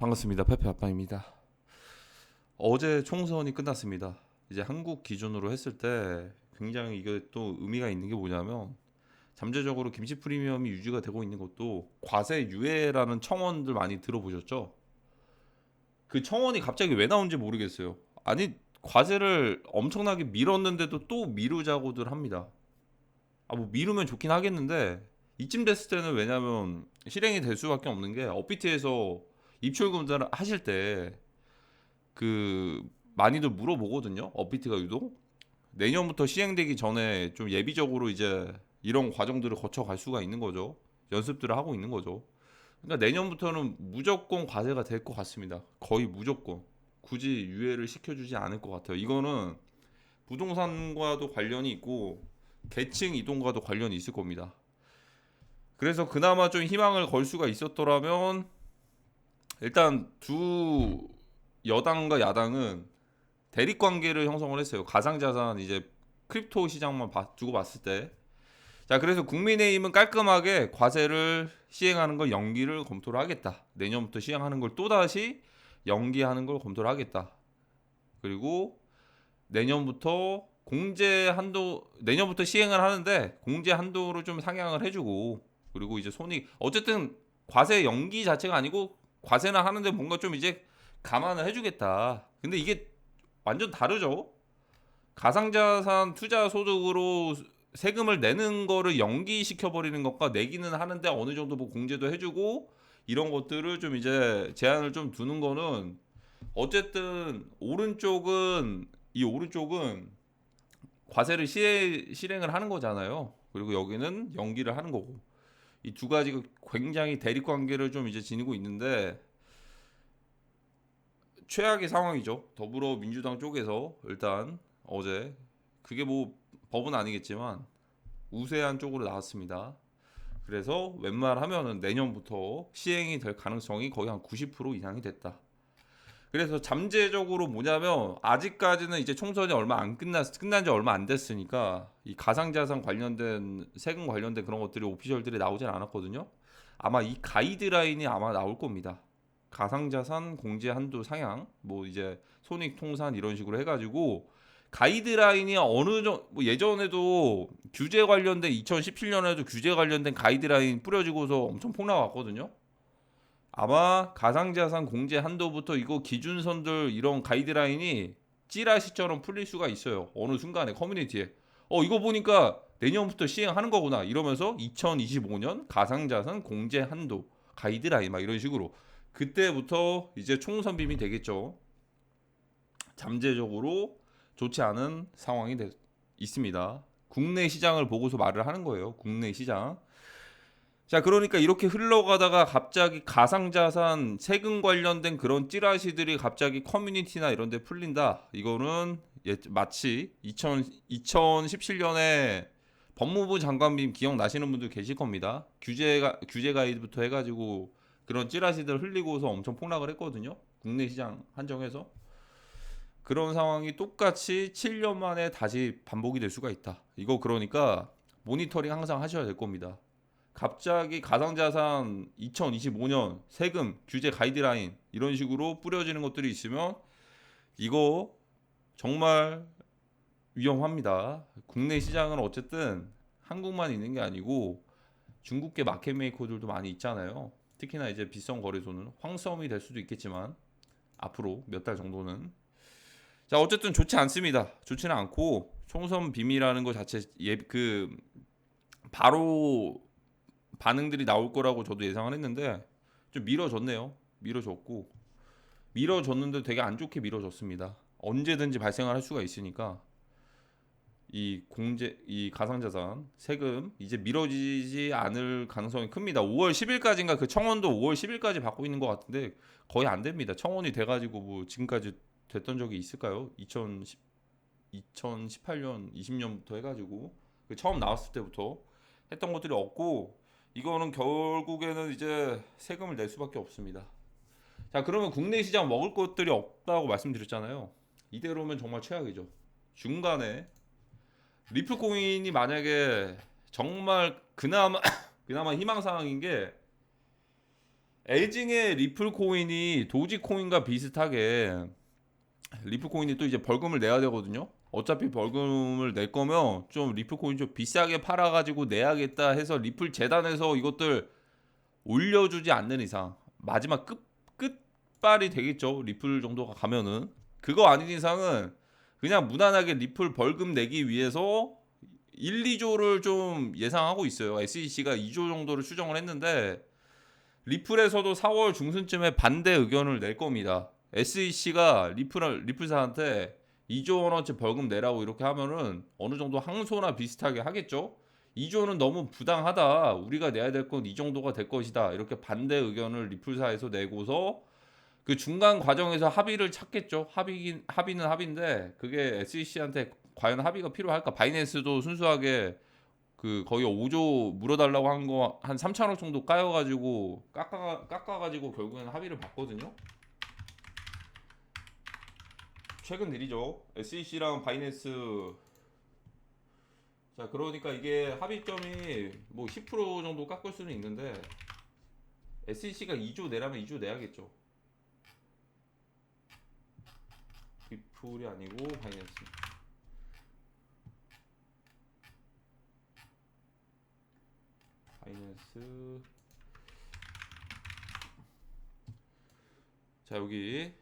반갑습니다. 페페 아빠입니다. 어제 총선이 끝났습니다. 이제 한국 기준으로 했을 때 굉장히 이게 또 의미가 있는 게 뭐냐면 잠재적으로 김치 프리미엄이 유지가 되고 있는 것도 과세 유예라는 청원들 많이 들어보셨죠? 그 청원이 갑자기 왜 나온지 모르겠어요. 아니 과세를 엄청나게 밀었는데도 또 미루자고들 합니다. 뭐 미루면 좋긴 하겠는데 이쯤 됐을 때는 왜냐면 실행이 될 수밖에 없는 게 업비트에서 입출금을 하실 때 그 많이들 물어보거든요. 업비트가 유독 내년부터 시행되기 전에 좀 예비적으로 이제 이런 과정들을 거쳐갈 수가 있는 거죠. 연습들을 하고 있는 거죠. 그러니까 내년부터는 무조건 과세가 될 것 같습니다. 거의 무조건. 굳이 유예를 시켜주지 않을 것 같아요. 이거는 부동산과도 관련이 있고 계층 이동과도 관련이 있을 겁니다. 그래서 그나마 좀 희망을 걸 수가 있었더라면 일단 두 여당과 야당은 대립 관계를 형성을 했어요. 가상자산 이제 크립토 시장만 두고 봤을 때. 자, 그래서 국민의힘은 깔끔하게 과세를 시행하는 걸 연기를 검토를 하겠다. 내년부터 시행하는 걸 또다시 연기하는 걸 검토를 하겠다. 그리고 내년부터 공제 한도 내년부터 시행을 하는데 공제 한도를 좀 상향을 해주고 그리고 이제 손익 어쨌든 과세 연기 자체가 아니고 과세나 하는데 뭔가 좀 이제 감안을 해주겠다. 근데 이게 완전 다르죠. 가상자산 투자 소득으로 세금을 내는 거를 연기시켜 버리는 것과 내기는 하는데 어느 정도 뭐 공제도 해주고 이런 것들을 좀 이제 제한을 좀 두는 거는 어쨌든 오른쪽은 과세를 실행을 하는 거잖아요. 그리고 여기는 연기를 하는 거고 이 두 가지가 굉장히 대립 관계를 좀 이제 지니고 있는데 최악의 상황이죠. 더불어민주당 쪽에서 일단 어제 그게 뭐 법은 아니겠지만 우세한 쪽으로 나왔습니다. 그래서 웬만하면은 내년부터 시행이 될 가능성이 거의 한 90% 이상이 됐다. 그래서 잠재적으로 뭐냐면 아직까지는 이제 총선이 얼마 안 끝난 지 얼마 안 됐으니까 이 가상자산 관련된 세금 관련된 그런 것들이 오피셜들이 나오진 않았거든요. 아마 이 가이드라인이 아마 나올 겁니다. 가상자산 공제 한도 상향, 뭐 이제 손익 통산 이런 식으로 해가지고 가이드라인이 어느 정도 뭐 예전에도 규제 관련된 2017년에도 규제 관련된 가이드라인 뿌려지고서 엄청 폭락왔거든요. 아마 가상자산 공제 한도부터 이거 기준선들 이런 가이드라인이 찌라시처럼 풀릴 수가 있어요. 어느 순간에 커뮤니티에 이거 보니까 내년부터 시행하는 거구나 이러면서 2025년 가상자산 공제 한도 가이드라인 막 이런 식으로 그때부터 이제 총선빔이 되겠죠. 잠재적으로 좋지 않은 상황이 있습니다. 국내 시장을 보고서 말을 하는 거예요. 국내 시장. 자, 그러니까 이렇게 흘러가다가 갑자기 가상자산 세금 관련된 그런 찌라시들이 갑자기 커뮤니티나 이런 데 풀린다. 이거는 마치 2017년에 법무부 장관님 기억나시는 분들 계실 겁니다. 규제 가이드부터 해가지고 그런 찌라시들 흘리고서 엄청 폭락을 했거든요. 국내 시장 한정해서. 그런 상황이 똑같이 7년 만에 다시 반복이 될 수가 있다. 이거 그러니까 모니터링 항상 하셔야 될 겁니다. 갑자기 가상자산 2025년 세금 규제 가이드라인 이런 식으로 뿌려지는 것들이 있으면 이거 정말 위험합니다. 국내 시장은 어쨌든 한국만 있는 게 아니고 중국계 마켓 메이커들도 많이 있잖아요. 특히나 이제 비선 거래소는 황섬이 될 수도 있겠지만 앞으로 몇 달 정도는 자 어쨌든 좋지 않습니다. 좋지는 않고 총선 빔이라는 것 자체 바로 반응들이 나올 거라고 저도 예상을 했는데 좀 미뤄졌네요. 미뤄졌는데 되게 안 좋게 미뤄졌습니다. 언제든지 발생할 수가 있으니까 이 가상자산 세금 이제 미뤄지지 않을 가능성이 큽니다. 5월 10일까지인가 그 청원도 5월 10일까지 받고 있는 것 같은데 거의 안 됩니다. 청원이 돼가지고 뭐 지금까지 됐던 적이 있을까요? 2018년 20년부터 해가지고 그 처음 나왔을 때부터 했던 것들이 없고 이거는 결국에는 이제 세금을 낼 수밖에 없습니다. 자, 그러면 국내 시장 먹을 것들이 없다고 말씀드렸잖아요. 이대로면 정말 최악이죠. 중간에 리플코인이 만약에 정말 그나마 희망 사항인 게 애증의 리플 코인이 도지 코인과 비슷하게 리플 코인이 또 이제 벌금을 내야 되거든요. 어차피 벌금을 낼 거면 좀 리플 코인 좀 비싸게 팔아가지고 내야겠다 해서 리플 재단에서 이것들 올려주지 않는 이상 마지막 끝발이 되겠죠. 리플 정도가 가면은 그거 아닌 이상은 그냥 무난하게 리플 벌금 내기 위해서 1, 2조를 좀 예상하고 있어요. SEC가 2조 정도를 추정을 했는데 리플에서도 4월 중순쯤에 반대 의견을 낼 겁니다. SEC가 리플사한테 2조 원어치 벌금 내라고 이렇게 하면은 어느 정도 항소나 비슷하게 하겠죠. 2조는 너무 부당하다. 우리가 내야 될 건 이 정도가 될 것이다. 이렇게 반대 의견을 리플사에서 내고서 그 중간 과정에서 합의를 찾겠죠. 합의는 합의인데 그게 SEC한테 과연 합의가 필요할까? 바이낸스도 순수하게 그 거의 5조 물어달라고 한 거 한 3천억 정도 까여가지고 깎아가지고 결국에는 합의를 봤거든요. 최근 일이죠. SEC랑 바이낸스. 자, 그러니까 이게 합의점이 뭐 10% 정도 깎을 수는 있는데 SEC가 2조 내라면 2조 내야겠죠. 리플이 아니고 바이낸스. 바이낸스. 자, 여기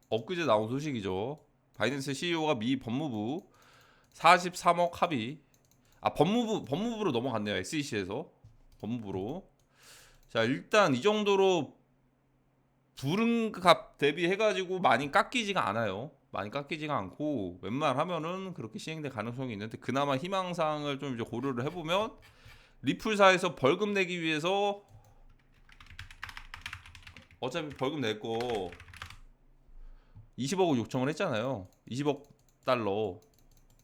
엊그제 나온 소식이죠. 바이낸스 CEO가 미 법무부 43억 합의. 아, 법무부로 넘어갔네요. SEC에서 법무부로. 자, 일단 이 정도로 부름값 대비해가지고 많이 깎이지가 않아요. 많이 깎이지가 않고 웬만하면은 그렇게 시행될 가능성이 있는데 그나마 희망사항을 좀 이제 고려를 해보면 리플사에서 벌금 내기 위해서 어차피 벌금 낼 거 20억을 요청을 했잖아요. 20억 달러.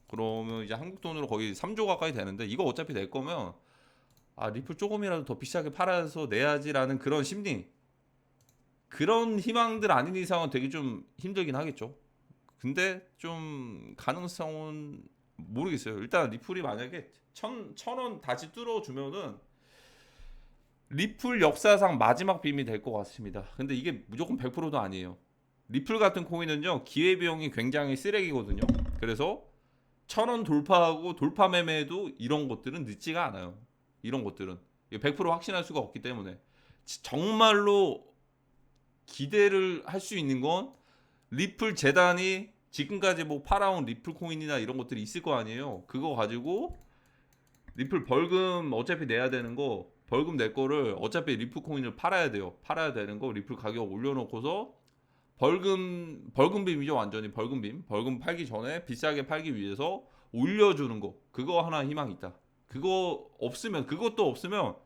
그러면 이제 한국 돈으로 거의 3조 가까이 되는데 이거 어차피 낼 거면 아, 리플 조금이라도 더 비싸게 팔아서 내야지라는 그런 심리, 그런 희망들 아닌 이상은 되게 좀 힘들긴 하겠죠. 근데 좀 가능성은 모르겠어요. 일단 리플이 만약에 천 원 다시 뚫어주면은 리플 역사상 마지막 빔이 될 것 같습니다. 근데 이게 무조건 100%도 아니에요. 리플 같은 코인은요, 기회비용이 굉장히 쓰레기거든요. 그래서 1,000원 돌파하고 돌파 매매에도 이런 것들은 늦지가 않아요. 이런 것들은 100% 확신할 수가 없기 때문에 정말로 기대를 할 수 있는 건 리플 재단이 지금까지 뭐 팔아온 리플 코인이나 이런 것들이 있을 거 아니에요. 그거 가지고 리플 벌금 어차피 내야 되는 거, 벌금 낼 거를 어차피 리플 코인을 팔아야 돼요. 팔아야 되는 거 리플 가격 올려놓고서 벌금빔이죠. 완전히 벌금빔. 벌금 팔기 전에 비싸게 팔기 위해서 올려주는 거, 그거 하나 희망이 있다. 그것도 없으면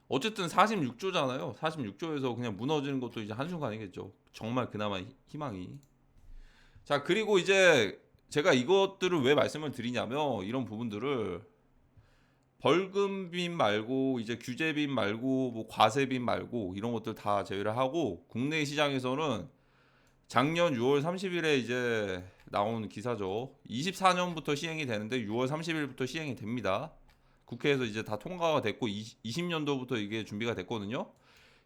어쨌든 46조잖아요. 46조에서 그냥 무너지는 것도 이제 한순간이겠죠. 정말 그나마 희망이. 자, 그리고 이제 제가 이것들을 왜 말씀을 드리냐면 이런 부분들을 벌금빔 말고 이제 규제빔 말고 뭐 과세빔 말고 이런 것들 다 제외를 하고 국내 시장에서는 작년 6월 30일에 이제 나온 기사죠. 24년부터 시행이 되는데 6월 30일부터 시행이 됩니다. 국회에서 이제 다 통과가 됐고 20년도부터 이게 준비가 됐거든요.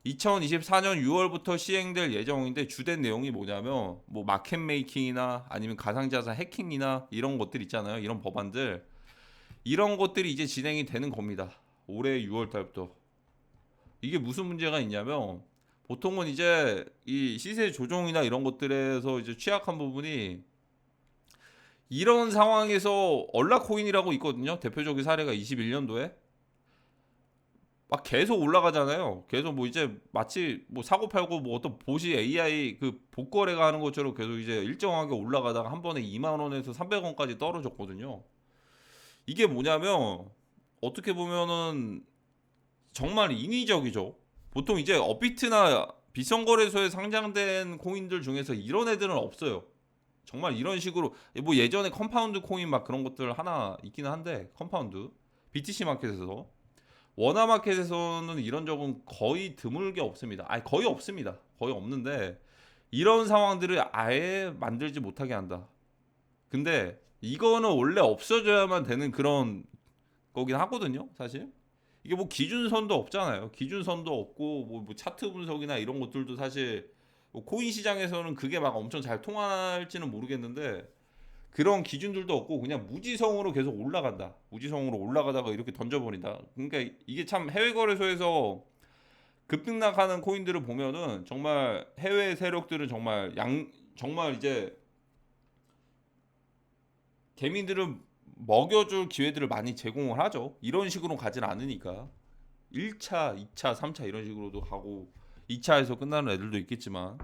2024년 6월부터 시행될 예정인데 주된 내용이 뭐냐면 뭐 마켓 메이킹이나 아니면 가상자산 해킹이나 이런 것들 있잖아요. 이런 법안들, 이런 것들이 이제 진행이 되는 겁니다. 올해 6월 달부터. 이게 무슨 문제가 있냐면 보통은 이제 이 시세 조정이나 이런 것들에서 이제 취약한 부분이 이런 상황에서 얼라코인이라고 있거든요. 대표적인 사례가 21년도에 막 계속 올라가잖아요. 계속 뭐 이제 마치 뭐 사고 팔고 뭐 어떤 보시 AI 그 복거래가 하는 것처럼 계속 이제 일정하게 올라가다가 한 번에 2만 원에서 300원까지 떨어졌거든요. 이게 뭐냐면 어떻게 보면은 정말 인위적이죠. 보통 이제 업비트나 비선거래소에 상장된 코인들 중에서 이런 애들은 없어요. 정말 이런 식으로 뭐 예전에 컴파운드 코인 막 그런 것들 하나 있기는 한데 컴파운드 BTC 마켓에서 원화 마켓에서는 이런 적은 거의 드물게 없습니다. 아니 거의 없습니다. 거의 없는데 이런 상황들을 아예 만들지 못하게 한다. 근데 이거는 원래 없어져야만 되는 그런 거긴 하거든요. 사실 이게 뭐 기준선도 없잖아요. 기준선도 없고 뭐 차트 분석이나 이런 것들도 사실 뭐 코인 시장에서는 그게 막 엄청 잘 통할지는 모르겠는데 그런 기준들도 없고 그냥 무지성으로 계속 올라간다. 무지성으로 올라가다가 이렇게 던져버린다. 그러니까 이게 참 해외 거래소에서 급등락하는 코인들을 보면은 정말 해외 세력들은 정말 이제 개미들을 먹여줄 기회들을 많이 제공을 하죠. 이런 식으로 가진 않으니까 1차, 2차, 3차 이런 식으로도 가고 2차에서 끝나는 애들도 있겠지만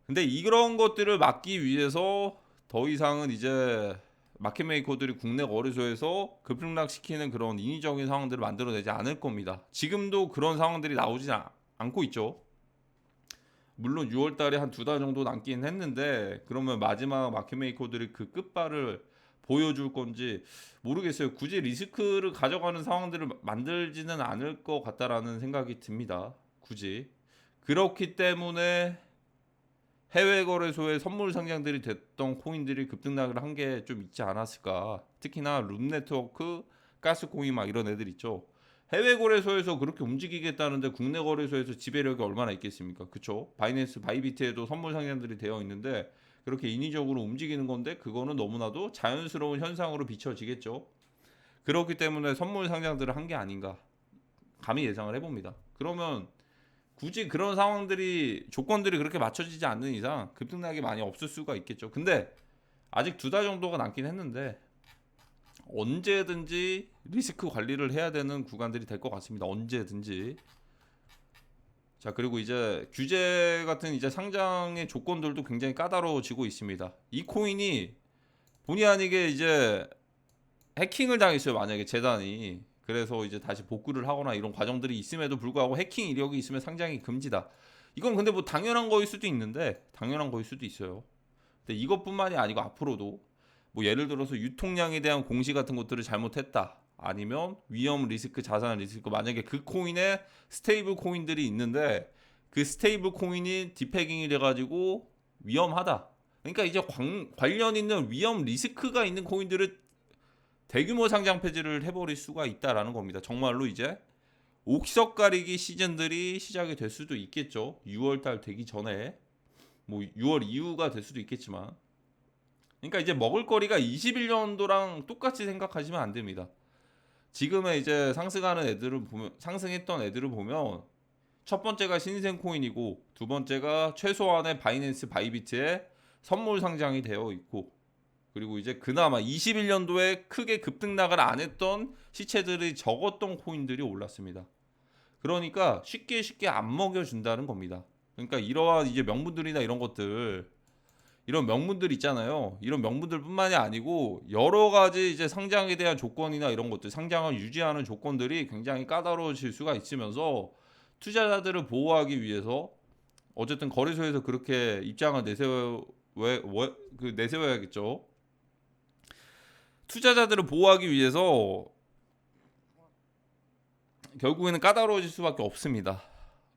근데 이런 것들을 막기 위해서 더 이상은 이제 마켓 메이커들이 국내 거래소에서 급등락시키는 그런 인위적인 상황들을 만들어내지 않을 겁니다. 지금도 그런 상황들이 나오지 않고 있죠. 물론 6월 달에 한 2달 정도 남긴 했는데 그러면 마지막 마켓 메이커들이 그 끝발을 보여줄 건지 모르겠어요. 굳이 리스크를 가져가는 상황들을 만들지는 않을 것 같다라는 생각이 듭니다. 굳이. 그렇기 때문에 해외 거래소에 선물 상장들이 됐던 코인들이 급등락을 한 게 좀 있지 않았을까. 특히나 룸 네트워크, 가스코인 막 이런 애들 있죠. 해외 거래소에서 그렇게 움직이겠다는데 국내 거래소에서 지배력이 얼마나 있겠습니까? 그쵸? 바이낸스, 바이비트에도 선물 상장들이 되어 있는데 그렇게 인위적으로 움직이는 건데 그거는 너무나도 자연스러운 현상으로 비춰지겠죠. 그렇기 때문에 선물 상장들을 한 게 아닌가 감히 예상을 해봅니다. 그러면 굳이 그런 상황들이 조건들이 그렇게 맞춰지지 않는 이상 급등락이 많이 없을 수가 있겠죠. 근데 아직 2달 정도가 남긴 했는데 언제든지 리스크 관리를 해야 되는 구간들이 될 것 같습니다. 언제든지. 자, 그리고 이제 규제 같은 이제 상장의 조건들도 굉장히 까다로워지고 있습니다. 이 코인이 본의 아니게 이제 해킹을 당했어요. 만약에 재단이. 그래서 이제 다시 복구를 하거나 이런 과정들이 있음에도 불구하고 해킹 이력이 있으면 상장이 금지다. 이건 근데 뭐 당연한 거일 수도 있는데 당연한 거일 수도 있어요. 근데 이것뿐만이 아니고 앞으로도 뭐 예를 들어서 유통량에 대한 공시 같은 것들을 잘못했다. 아니면 위험 리스크, 자산 리스크 만약에 그 코인에 스테이블 코인들이 있는데 그 스테이블 코인이 디패깅이 돼가지고 위험하다. 그러니까 이제 관련 있는 위험 리스크가 있는 코인들을 대규모 상장 폐지를 해버릴 수가 있다라는 겁니다. 정말로 이제 옥석 가리기 시즌들이 시작이 될 수도 있겠죠. 6월달 되기 전에 뭐 6월 이후가 될 수도 있겠지만 그러니까 이제 먹을거리가 21년도랑 똑같이 생각하시면 안 됩니다. 지금의 이제 상승하는 애들을 보면 상승했던 애들을 보면 첫 번째가 신생 코인이고 두 번째가 최소한의 바이낸스 바이비트에 선물 상장이 되어 있고 그리고 이제 그나마 21년도에 크게 급등락을 안 했던 시체들이 적었던 코인들이 올랐습니다. 그러니까 쉽게 안 먹여준다는 겁니다. 그러니까 이러한 이제 명분들이나 이런 것들 이런 명분들 있잖아요. 이런 명분들뿐만이 아니고 여러 가지 이제 상장에 대한 조건이나 이런 것들, 상장을 유지하는 조건들이 굉장히 까다로워질 수가 있으면서 투자자들을 보호하기 위해서 어쨌든 거래소에서 그렇게 입장을 내세워야겠죠. 투자자들을 보호하기 위해서 결국에는 까다로워질 수밖에 없습니다.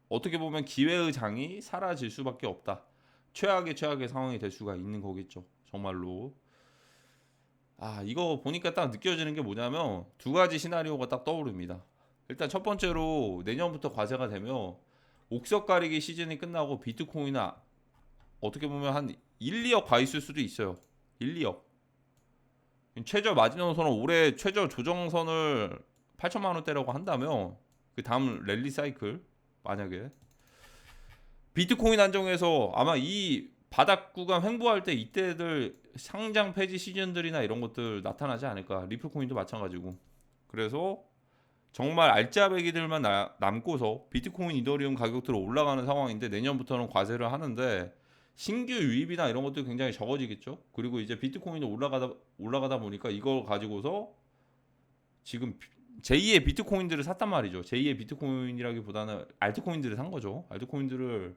어떻게 보면 기회의 장이 사라질 수밖에 없다. 최악의 상황이 될 수가 있는 거겠죠. 정말로. 이거 보니까 딱 느껴지는 게 뭐냐면 두 가지 시나리오가 딱 떠오릅니다. 일단 첫 번째로 내년부터 과세가 되면 옥석 가리기 시즌이 끝나고 비트코인은 어떻게 보면 한 1, 2억 가 있을 수도 있어요. 1, 2억. 최저 마지노선은 올해 최저 조정선을 8천만 원대라고 한다면 그 다음 랠리 사이클 만약에 비트코인 안정에서 아마 이 바닥 구간 횡보할 때 이때들 상장 폐지 시즌들이나 이런 것들 나타나지 않을까. 리플코인도 마찬가지고. 그래서 정말 알짜배기들만 남고서 비트코인 이더리움 가격대로 올라가는 상황인데 내년부터는 과세를 하는데 신규 유입이나 이런 것도 굉장히 적어지겠죠. 그리고 이제 비트코인이 올라가다 보니까 이걸 가지고서 지금 제2의 비트코인들을 샀단 말이죠. 제2의 비트코인이라기보다는 알트코인들을 산 거죠. 알트코인들을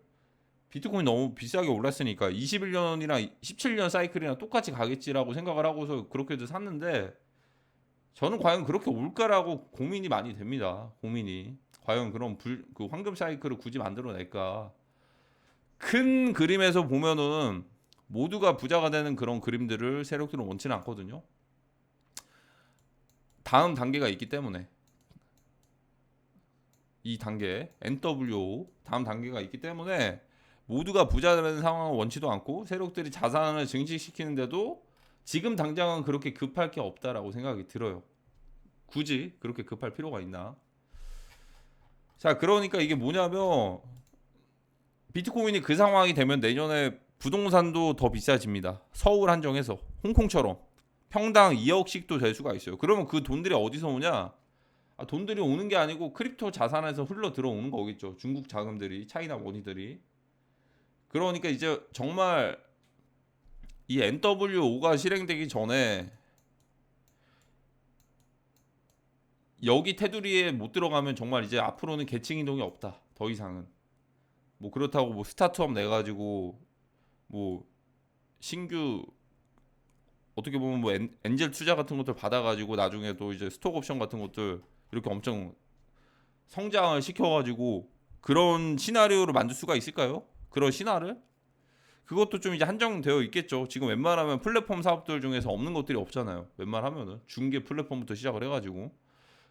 비트코인 너무 비싸게 올랐으니까 21년이랑 17년 사이클이랑 똑같이 가겠지라고 생각을 하고서 그렇게도 샀는데 저는 과연 그렇게 올까라고 고민이 많이 됩니다. 고민이 과연 그런 그 황금 사이클을 굳이 만들어낼까? 큰 그림에서 보면은 모두가 부자가 되는 그런 그림들을 세력들은 원치는 않거든요. 다음 단계가 있기 때문에 이 단계 NWO 다음 단계가 있기 때문에 모두가 부자 되는 상황을 원치도 않고 세력들이 자산을 증식시키는데도 지금 당장은 그렇게 급할 게 없다라고 생각이 들어요. 굳이 그렇게 급할 필요가 있나? 자, 그러니까 이게 뭐냐면 비트코인이 그 상황이 되면 내년에 부동산도 더 비싸집니다. 서울 한정해서 홍콩처럼 평당 2억씩도 될 수가 있어요. 그러면 그 돈들이 어디서 오냐? 돈들이 오는 게 아니고 크립토 자산에서 흘러 들어오는 거겠죠. 중국 자금들이, 차이나 머니들이. 그러니까 이제 정말 이 NWO가 실행되기 전에 여기 테두리에 못 들어가면 정말 이제 앞으로는 계층 이동이 없다. 더 이상은. 뭐 그렇다고 뭐 스타트업 내 가지고 뭐 신규 어떻게 보면 뭐 엔젤 투자 같은 것들 받아가지고 나중에 또 이제 스톡 옵션 같은 것들 이렇게 엄청 성장을 시켜가지고 그런 시나리오를 만들 수가 있을까요? 그런 신화를? 그것도 좀 이제 한정되어 있겠죠. 지금 웬만하면 플랫폼 사업들 중에서 없는 것들이 없잖아요. 웬만하면은 중개 플랫폼부터 시작을 해가지고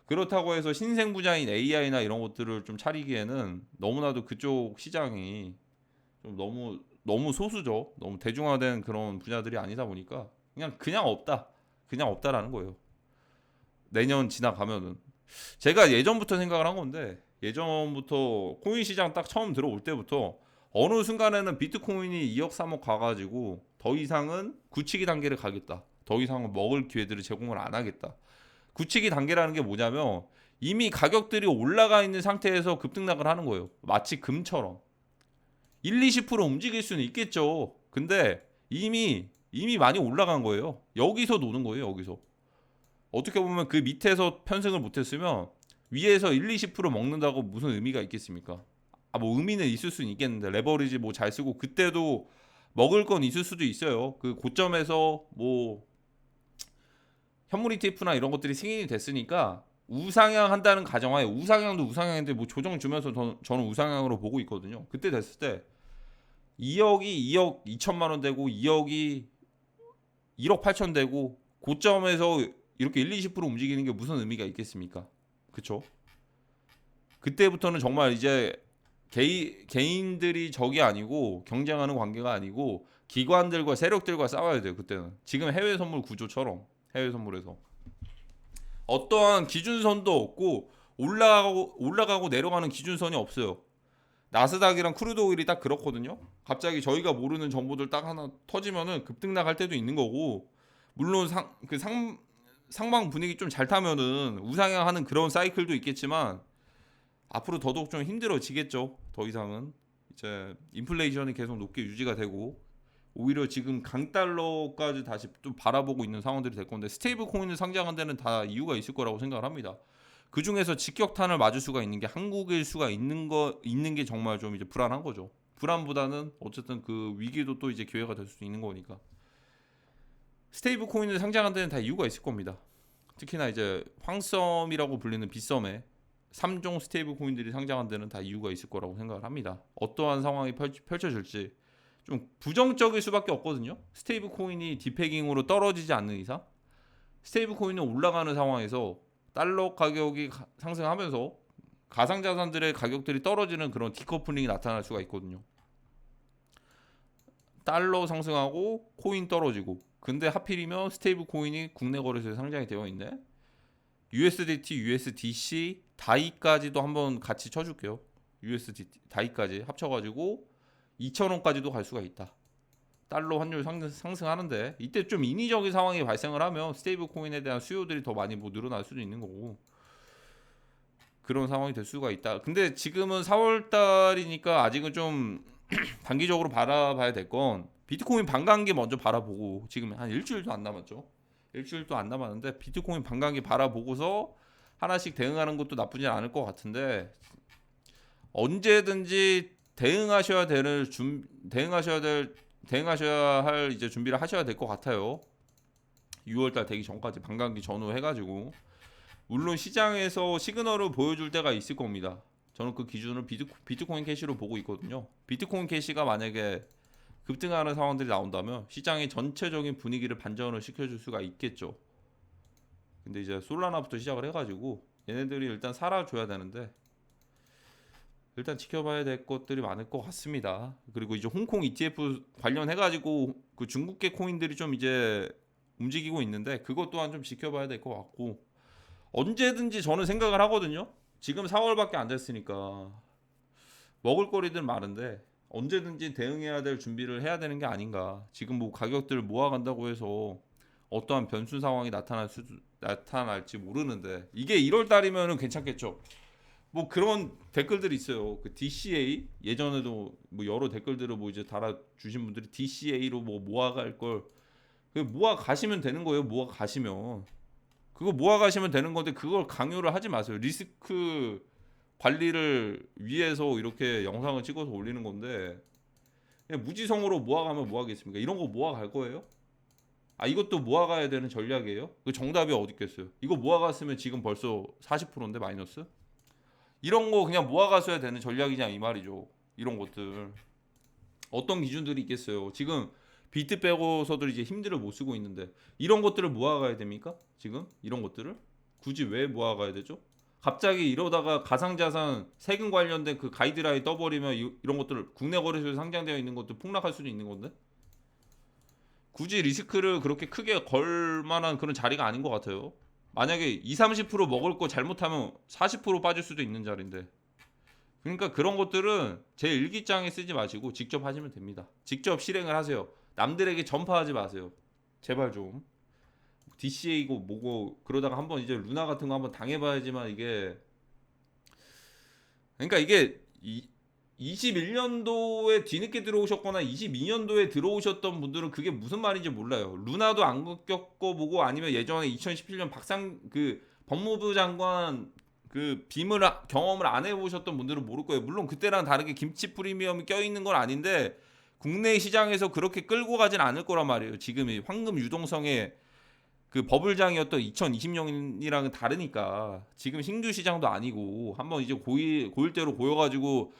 그렇다고 해서 신생 분야인 AI나 이런 것들을 좀 차리기에는 너무나도 그쪽 시장이 좀 너무 소수죠. 너무 대중화된 그런 분야들이 아니다 보니까 그냥 없다. 그냥 없다라는 거예요. 내년 지나가면은 제가 예전부터 생각을 한 건데 예전부터 코인 시장 딱 처음 들어올 때부터 어느 순간에는 비트코인이 2억 3억 가가지고 더 이상은 굳히기 단계를 가겠다. 더 이상은 먹을 기회들을 제공을 안 하겠다. 굳히기 단계라는 게 뭐냐면 이미 가격들이 올라가 있는 상태에서 급등락을 하는 거예요. 마치 금처럼 1, 20% 움직일 수는 있겠죠. 근데 이미 많이 올라간 거예요. 여기서 노는 거예요. 여기서. 어떻게 보면 그 밑에서 편승을 못했으면 위에서 1, 20% 먹는다고 무슨 의미가 있겠습니까? 뭐 의미는 있을 수는 있겠는데 레버리지 뭐 잘 쓰고 그때도 먹을 건 있을 수도 있어요. 그 고점에서 뭐 현물 ETF나 이런 것들이 승인이 됐으니까 우상향 한다는 가정하에 우상향도 우상향인데 뭐 조정 주면서 저는 우상향으로 보고 있거든요. 그때 됐을 때 2억이 2억 2천만 원 되고 2억이 1억 8천 되고 고점에서 이렇게 1, 20% 움직이는 게 무슨 의미가 있겠습니까? 그쵸? 그때부터는 정말 이제 개인들이 적이 아니고 경쟁하는 관계가 아니고 기관들과 세력들과 싸워야 돼요. 그때는 지금 해외 선물 구조처럼 해외 선물에서 어떠한 기준선도 없고 올라가고 내려가는 기준선이 없어요. 나스닥이랑 크루드 오일이 딱 그렇거든요. 갑자기 저희가 모르는 정보들 딱 하나 터지면은 급등 나갈 때도 있는 거고 물론 상방 분위기 좀 잘 타면은 우상향하는 그런 사이클도 있겠지만 앞으로 더더욱 좀 힘들어지겠죠. 더 이상은 이제 인플레이션이 계속 높게 유지가 되고 오히려 지금 강달러까지 다시 좀 바라보고 있는 상황들이 될 건데 스테이블 코인을 상장한 데는 다 이유가 있을 거라고 생각을 합니다. 그 중에서 직격탄을 맞을 수가 있는 게 한국일 수가 있는 게 정말 좀 이제 불안한 거죠. 불안보다는 어쨌든 그 위기도 또 이제 기회가 될 수 있는 거니까. 스테이블 코인을 상장한 데는 다 이유가 있을 겁니다. 특히나 이제 황섬이라고 불리는 빗섬에 3종 스테이블 코인들이 상장한 데는 다 이유가 있을 거라고 생각을 합니다. 어떠한 상황이 펼쳐질지 좀 부정적일 수밖에 없거든요. 스테이블 코인이 디패깅으로 떨어지지 않는 이상 스테이블 코인은 올라가는 상황에서 달러 가격이 상승하면서 가상자산들의 가격들이 떨어지는 그런 디커플링이 나타날 수가 있거든요. 달러 상승하고 코인 떨어지고 근데 하필이면 스테이블 코인이 국내 거래소에 상장이 되어 있네. USDT, USDC, 다이까지도 한번 같이 쳐줄게요. USDT, 다이까지 합쳐가지고 2,000원까지도 갈 수가 있다. 달러 환율 상승하는데 이때 좀 인위적인 상황이 발생을 하면 스테이블 코인에 대한 수요들이 더 많이 뭐 늘어날 수도 있는 거고 그런 상황이 될 수가 있다. 근데 지금은 4월 달이니까 아직은 좀 단기적으로 바라봐야 될 건 비트코인 반감기 먼저 바라보고 지금 한 일주일도 안 남았죠. 일주일도 안 남았는데 비트코인 반감기 바라보고서 하나씩 대응하는 것도 나쁘지 않을 것 같은데 언제든지 대응하셔야 할 이제 준비를 하셔야 될 것 같아요. 6월달 되기 전까지 반감기 전후 해가지고 물론 시장에서 시그널을 보여줄 때가 있을 겁니다. 저는 그 기준을 비트코인 캐시로 보고 있거든요. 비트코인 캐시가 만약에 급등하는 상황들이 나온다면 시장의 전체적인 분위기를 반전을 시켜줄 수가 있겠죠. 근데 이제 솔라나부터 시작을 해가지고 얘네들이 일단 살아줘야 되는데 일단 지켜봐야 될 것들이 많을 것 같습니다. 그리고 이제 홍콩 ETF 관련해가지고 그 중국계 코인들이 좀 이제 움직이고 있는데 그것 또한 좀 지켜봐야 될 것 같고 언제든지 저는 생각을 하거든요. 지금 4월밖에 안 됐으니까 먹을거리들 많은데 언제든지 대응해야 될 준비를 해야 되는 게 아닌가. 지금 뭐 가격들을 모아간다고 해서 어떠한 변수 상황이 나타날지 모르는데 이게 1월 달이면은 괜찮겠죠. 뭐 그런 댓글들이 있어요. 그 DCA 예전에도 뭐 여러 댓글들을 뭐 이제 달아 주신 분들이 DCA로 뭐 모아갈 걸 그 모아 가시면 되는 거예요. 모아 가시면 그거 모아 가시면 되는 건데 그걸 강요를 하지 마세요. 리스크 관리를 위해서 이렇게 영상을 찍어서 올리는 건데 그냥 무지성으로 모아가면 뭐하겠습니까? 이런 거 모아갈 거예요? 아 이것도 모아가야 되는 전략이에요? 그 정답이 어디 있겠어요? 이거 모아갔으면 지금 벌써 40%인데 마이너스? 이런 거 그냥 모아갔어야 되는 전략이냐 이 말이죠. 이런 것들 어떤 기준들이 있겠어요? 지금 비트 빼고서도 이제 힘들어 못 쓰고 있는데 이런 것들을 모아가야 됩니까? 지금 이런 것들을 굳이 왜 모아가야 되죠? 갑자기 이러다가 가상자산 세금 관련된 그 가이드라인 떠버리면 이런 것들을 국내 거래소에 상장되어 있는 것도 폭락할 수도 있는 건데 굳이 리스크를 그렇게 크게 걸 만한 그런 자리가 아닌 것 같아요. 만약에 2, 30% 먹을 거 잘못하면 40% 빠질 수도 있는 자리인데 그러니까 그런 것들은 제 일기장에 쓰지 마시고 직접 하시면 됩니다. 직접 실행을 하세요. 남들에게 전파하지 마세요. 제발 좀. DCA고 뭐고 그러다가 한번 이제 루나 같은 거 한번 당해봐야지만 이게 그러니까 이게 21년도에 뒤늦게 들어오셨거나 22년도에 들어오셨던 분들은 그게 무슨 말인지 몰라요. 루나도 안 겪어보고 아니면 예전에 2017년 박상 그 법무부 장관 그 빔을 경험을 안 해보셨던 분들은 모를 거예요. 물론 그때랑 다르게 김치 프리미엄이 껴있는 건 아닌데 국내 시장에서 그렇게 끌고 가진 않을 거란 말이에요. 지금이 황금 유동성의 그 버블장이었던 2020년이랑은 다르니까 지금 신규 시장도 아니고 한번 이제 고일대로 고여가지고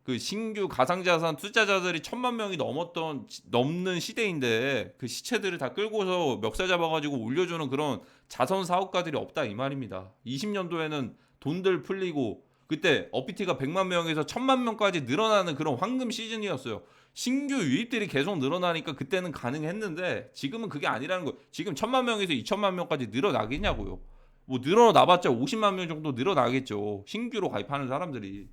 그 신규 가상자산 투자자들이 1,000만 명이 넘는 시대인데 그 시체들을 다 끌고서 멱살 잡아가지고 올려주는 그런 자선 사업가들이 없다 이 말입니다. 20년도에는 돈들 풀리고 그때 업비티가 100만 명에서 1,000만 명까지 늘어나는 그런 황금 시즌이었어요. 신규 유입들이 계속 늘어나니까 그때는 가능했는데 지금은 그게 아니라는 거예요. 지금 1,000만 명에서 2,000만 명까지 늘어나겠냐고요. 뭐 늘어나봤자 50만 명 정도 늘어나겠죠. 신규로 가입하는 사람들이.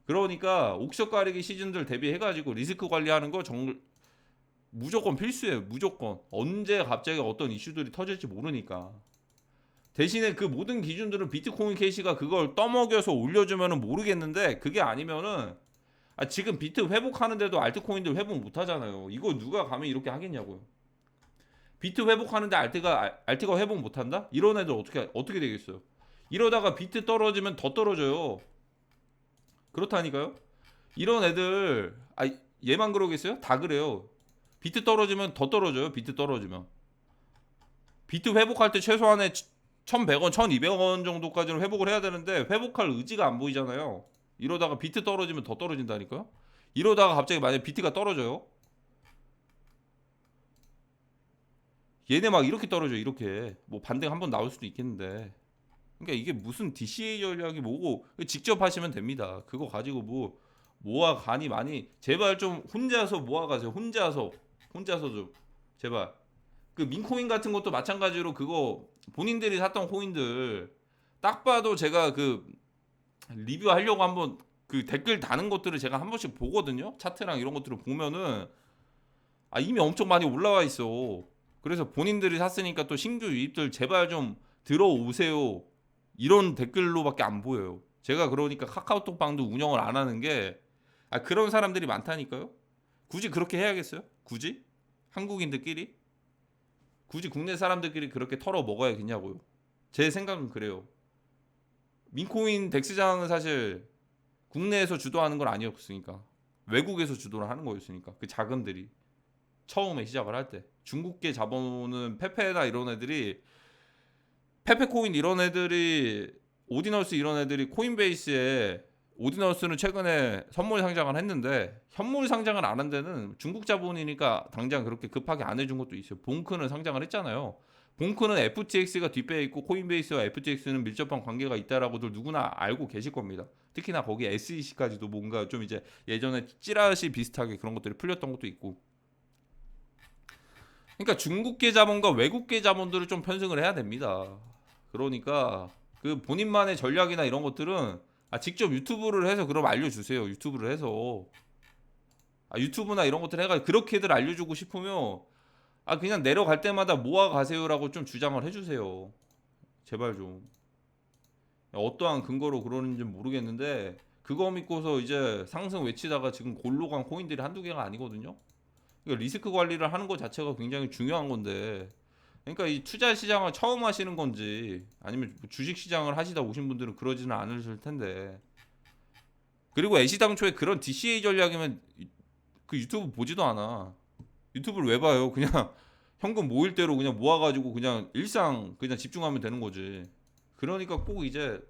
그러니까 옥석 가리기 시즌들 대비해가지고 리스크 관리하는 거 무조건 필수예요. 무조건. 언제 갑자기 어떤 이슈들이 터질지 모르니까. 대신에 그 모든 기준들은 비트코인 캐시가 그걸 떠먹여서 올려주면은 모르겠는데 그게 아니면은 지금 비트 회복하는데도 알트코인들 회복 못하잖아요. 이거 누가 감히 이렇게 하겠냐고요. 비트 회복하는데 알트가 회복 못한다? 이런 애들 어떻게 되겠어요? 이러다가 비트 떨어지면 더 떨어져요. 그렇다니까요. 이런 애들 얘만 그러겠어요? 다 그래요. 비트 떨어지면 더 떨어져요. 비트 떨어지면 비트 회복할 때 최소한의 1,100원, 1,200원 정도까지는 회복을 해야 되는데 회복할 의지가 안 보이잖아요. 이러다가 비트 떨어지면 더 떨어진다니까요. 이러다가 갑자기 만약에 비트가 떨어져요. 얘네 막 이렇게 떨어져 이렇게 뭐 반등 한번 나올 수도 있겠는데 그러니까 이게 무슨 DCA 전략이 뭐고 직접 하시면 됩니다. 그거 가지고 뭐 모아가니 많이 제발 좀 혼자서 모아가세요. 혼자서 좀 제발 그 민코인 같은 것도 마찬가지로 그거 본인들이 샀던 코인들 딱 봐도 제가 그 리뷰하려고 한번 그 댓글 다는 것들을 제가 한 번씩 보거든요. 차트랑 이런 것들을 보면은 이미 엄청 많이 올라와 있어. 그래서 본인들이 샀으니까 또 신규 유입들 제발 좀 들어오세요. 이런 댓글로밖에 안 보여요. 제가 그러니까 카카오톡방도 운영을 안 하는 게 그런 사람들이 많다니까요. 굳이 그렇게 해야겠어요? 굳이? 한국인들끼리? 굳이 국내 사람들끼리 그렇게 털어 먹어야겠냐고요. 제 생각은 그래요. 민코인 덱스장은 사실 국내에서 주도하는 건 아니었으니까 외국에서 주도를 하는 거였으니까 그 자금들이 처음에 시작을 할 때 중국계 자본은 페페나 이런 애들이 페페코인 이런 애들이 오디너스 이런 애들이 코인베이스에 오디너스는 최근에 선물 상장을 했는데 현물 상장을 안 한 데는 중국 자본이니까 당장 그렇게 급하게 안 해준 것도 있어요. 봉크는 상장을 했잖아요. 봉크는 FTX가 뒷배에 있고 코인베이스와 FTX는 밀접한 관계가 있다라고들 누구나 알고 계실 겁니다. 특히나 거기 SEC까지도 뭔가 좀 이제 예전에 찌라시 비슷하게 그런 것들이 풀렸던 것도 있고. 그러니까 중국계 자본과 외국계 자본들을 좀 편승을 해야 됩니다. 그러니까 그 본인만의 전략이나 이런 것들은 직접 유튜브를 해서 그럼 알려주세요. 유튜브를 해서 유튜브나 이런 것들 해가 그렇게들 알려주고 싶으면 그냥 내려갈 때마다 모아 가세요라고 좀 주장을 해주세요. 제발 좀. 어떠한 근거로 그러는지 모르겠는데 그거 믿고서 이제 상승 외치다가 지금 골로 간 코인들이 한두 개가 아니거든요. 그러니까 리스크 관리를 하는 것 자체가 굉장히 중요한 건데, 그러니까 이 투자 시장을 처음 하시는 건지 아니면 주식 시장을 하시다 오신 분들은 그러지는 않으실 텐데. 그리고 애시당초에 그런 DCA 전략이면 그 유튜브 보지도 않아. 유튜브를 왜 봐요? 그냥 현금 모일 대로 그냥 모아가지고 그냥 일상 그냥 집중하면 되는 거지. 그러니까 꼭 이제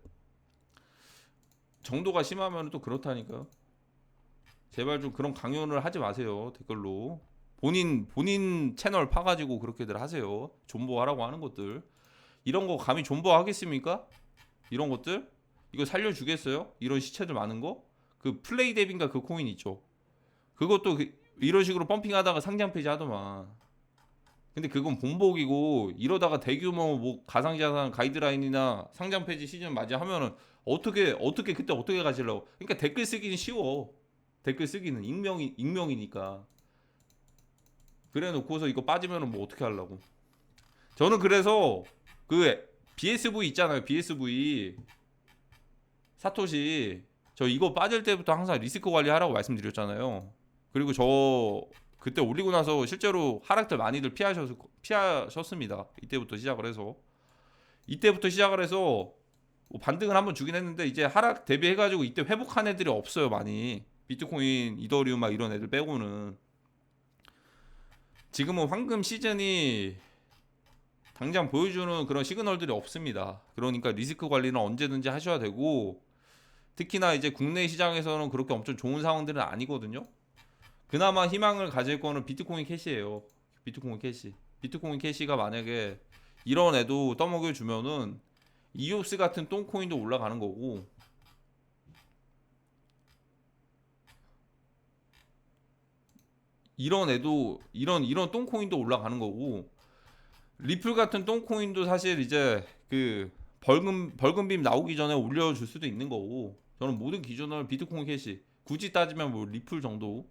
정도가 심하면 또 그렇다니까요. 제발 좀 그런 강연을 하지 마세요. 댓글로. 본인 채널 파가지고 그렇게들 하세요. 존버하라고 하는 것들. 이런 거 감히 존버하겠습니까? 이런 것들? 이거 살려주겠어요? 이런 시체들 많은 거? 그 플레이 뎁인가 그 코인 있죠. 그것도 이런 식으로 펌핑하다가 상장 폐지하더만. 근데 그건 본보기고 이러다가 대규모 뭐 가상자산 가이드라인이나 상장 폐지 시즌 맞이하면은 어떻게 그때 어떻게 가실라고? 그러니까 댓글 쓰기는 쉬워. 댓글 쓰기는 익명이니까. 그래 놓고서 이거 빠지면은 뭐 어떻게 하려고? 저는 그래서 그 BSV 있잖아요. BSV 사토시 저 이거 빠질 때부터 항상 리스크 관리하라고 말씀드렸잖아요. 그리고 저 그때 올리고 나서 실제로 하락들 많이들 피하셨습니다. 이때부터 시작을 해서 뭐 반등을 한번 주긴 했는데 이제 하락 대비해가지고 이때 회복한 애들이 없어요 많이. 비트코인, 이더리움 막 이런 애들 빼고는 지금은 황금 시즌이 당장 보여주는 그런 시그널들이 없습니다. 그러니까 리스크 관리는 언제든지 하셔야 되고 특히나 이제 국내 시장에서는 그렇게 엄청 좋은 상황들은 아니거든요. 그나마 희망을 가질 거는 비트코인 캐시예요. 비트코인 캐시가 만약에 이런 애도 떠먹여 주면은 이오스 같은 똥코인도 올라가는 거고 이런 애도 이런 똥코인도 올라가는 거고 리플 같은 똥코인도 사실 이제 그 벌금빔 나오기 전에 올려줄 수도 있는 거고 저는 모든 기준을 비트코인 캐시 굳이 따지면 뭐 리플 정도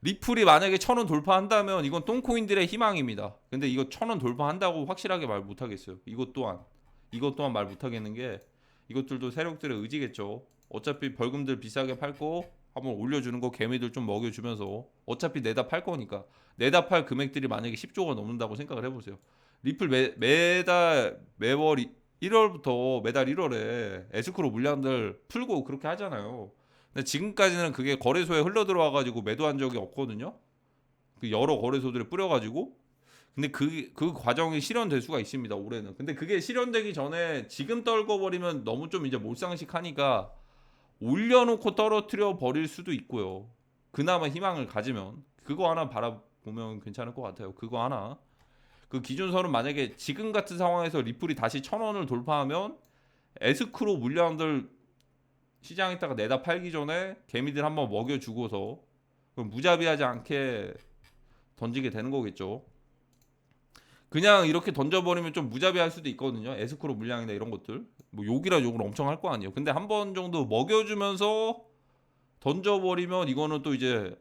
리플이 만약에 1,000원 돌파한다면 이건 똥코인들의 희망입니다. 근데 이거 1,000원 돌파한다고 확실하게 말 못하겠어요. 이것 또한 말 못하겠는 게 이것들도 세력들의 의지겠죠. 어차피 벌금들 비싸게 팔고 한번 올려주는 거 개미들 좀 먹여주면서 어차피 내다 팔 거니까 내다 팔 금액들이 만약에 10조가 넘는다고 생각을 해보세요. 리플 매월 1월부터 매달 1월에 에스크로 물량들 풀고 그렇게 하잖아요. 근데 지금까지는 그게 거래소에 흘러 들어와가지고 매도한 적이 없거든요. 그 여러 거래소들에 뿌려가지고. 근데 그 과정이 실현될 수가 있습니다. 올해는. 근데 그게 실현되기 전에 지금 떨궈버리면 너무 좀 이제 몰상식하니까 올려놓고 떨어뜨려 버릴 수도 있고요. 그나마 희망을 가지면 그거 하나 바라보면 괜찮을 것 같아요. 그거 하나. 그 기준선은 만약에 지금 같은 상황에서 리플이 다시 1,000원을 돌파하면 에스크로 물량들 시장에다가 내다 팔기 전에 개미들 한번 먹여주고서 무자비하지 않게 던지게 되는 거겠죠. 그냥 이렇게 던져버리면 좀 무자비할 수도 있거든요. 에스크로 물량이나 이런 것들 뭐 욕이라 욕을 엄청 할 거 아니에요. 근데 한 번 정도 먹여주면서 던져버리면 이거는 또 이제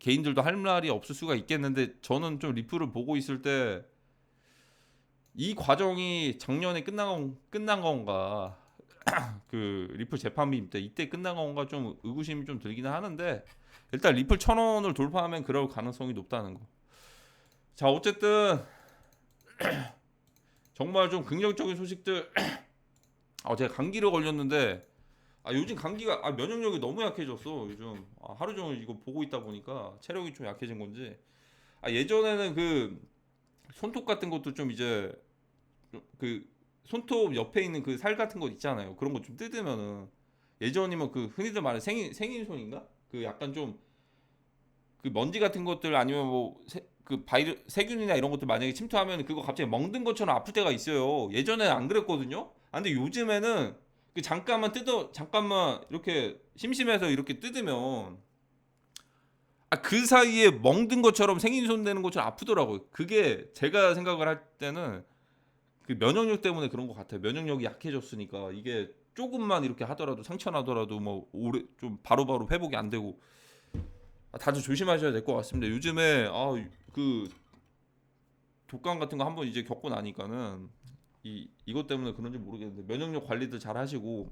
개인들도 할 말이 없을 수가 있겠는데 저는 좀 리플을 보고 있을 때 이 과정이 작년에 끝난 건가 그 리플 재판비 때 이때 끝난 건가 좀 의구심이 좀 들기는 하는데 일단 리플 1,000원을 돌파하면 그럴 가능성이 높다는 거. 자 어쨌든 정말 좀 긍정적인 소식들. 제가 감기를 걸렸는데 요즘 감기가 면역력이 너무 약해졌어 요즘. 하루 종일 이거 보고 있다 보니까 체력이 좀 약해진 건지. 예전에는 그 손톱 같은 것도 좀 이제 그 손톱 옆에 있는 그 살 같은 거 있잖아요. 그런 거 좀 뜯으면은 예전이면 그 흔히들 말하는 생인손인가? 그 약간 좀 그 먼지 같은 것들 아니면 뭐 그 바이러 세균이나 이런 것들 만약에 침투하면 그거 갑자기 멍든 것처럼 아플 때가 있어요. 예전에는 안 그랬거든요. 근데 요즘에는 그 잠깐만 이렇게 심심해서 이렇게 뜯으면 그 사이에 멍든 것처럼 생긴손 되는 것처럼 아프더라고요. 그게 제가 생각을 할 때는 그 면역력 때문에 그런 것 같아요. 면역력이 약해졌으니까 이게 조금만 이렇게 하더라도 상처 나더라도 뭐 오래 좀 바로바로 회복이 안 되고 다들 조심하셔야 될 것 같습니다. 요즘에 그 독감 같은 거 한번 이제 겪고 나니까는 이것 때문에 그런지 모르겠는데 면역력 관리도 잘 하시고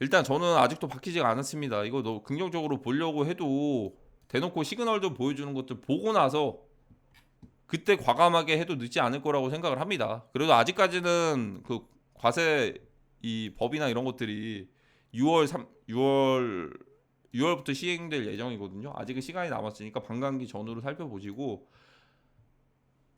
일단 저는 아직도 바뀌지가 않았습니다. 이거 너 긍정적으로 보려고 해도 대놓고 시그널도 보여주는 것들 보고 나서 그때 과감하게 해도 늦지 않을 거라고 생각을 합니다. 그래도 아직까지는 그 과세 이 법이나 이런 것들이 6월부터 시행될 예정이거든요. 아직은 시간이 남았으니까 반감기 전후로 살펴보시고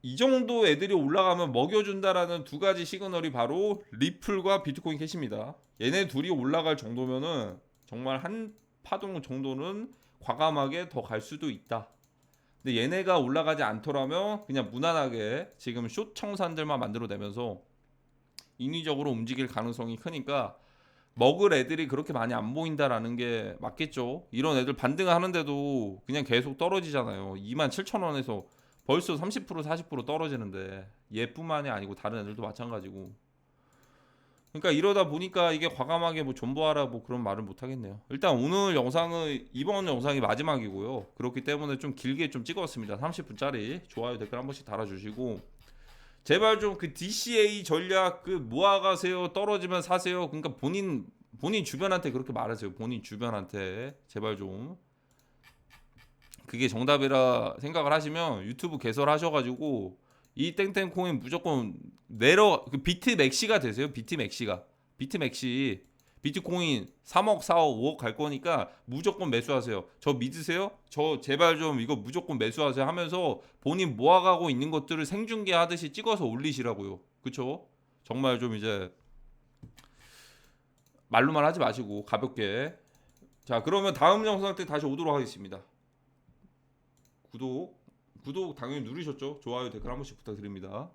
이 정도 애들이 올라가면 먹여준다라는 두 가지 시그널이 바로 리플과 비트코인 캐시입니다. 얘네 둘이 올라갈 정도면은 정말 한 파동 정도는 과감하게 더 갈 수도 있다. 근데 얘네가 올라가지 않더라면 그냥 무난하게 지금 숏 청산들만 만들어내면서 인위적으로 움직일 가능성이 크니까 먹을 애들이 그렇게 많이 안 보인다라는 게 맞겠죠. 이런 애들 반등하는데도 그냥 계속 떨어지잖아요. 27,000원에서 벌써 30% 40% 떨어지는데 얘뿐만이 아니고 다른 애들도 마찬가지고. 그러니까 이러다 보니까 이게 과감하게 뭐 존버하라 뭐 그런 말을 못 하겠네요. 일단 오늘 영상은 이번 영상이 마지막이고요. 그렇기 때문에 좀 길게 좀 찍었습니다. 30분짜리. 좋아요 댓글 한 번씩 달아주시고 제발 좀 그 DCA 전략 그 모아가세요. 떨어지면 사세요. 그러니까 본인 주변한테 그렇게 말하세요. 본인 주변한테 제발 좀 그게 정답이라 생각을 하시면 유튜브 개설하셔가지고 이 땡땡 코인 무조건 내려 그 비트 맥시가 되세요. 비트 맥시 비트코인 3억 4억 5억 갈 거니까 무조건 매수하세요. 저 믿으세요? 저 제발 좀 이거 무조건 매수하세요 하면서 본인 모아가고 있는 것들을 생중계 하듯이 찍어서 올리시라고요. 그쵸? 정말 좀 이제 말로만 하지 마시고 가볍게. 자 그러면 다음 영상 때 다시 오도록 하겠습니다. 구독 당연히 누르셨죠? 좋아요 댓글 한 번씩 부탁드립니다.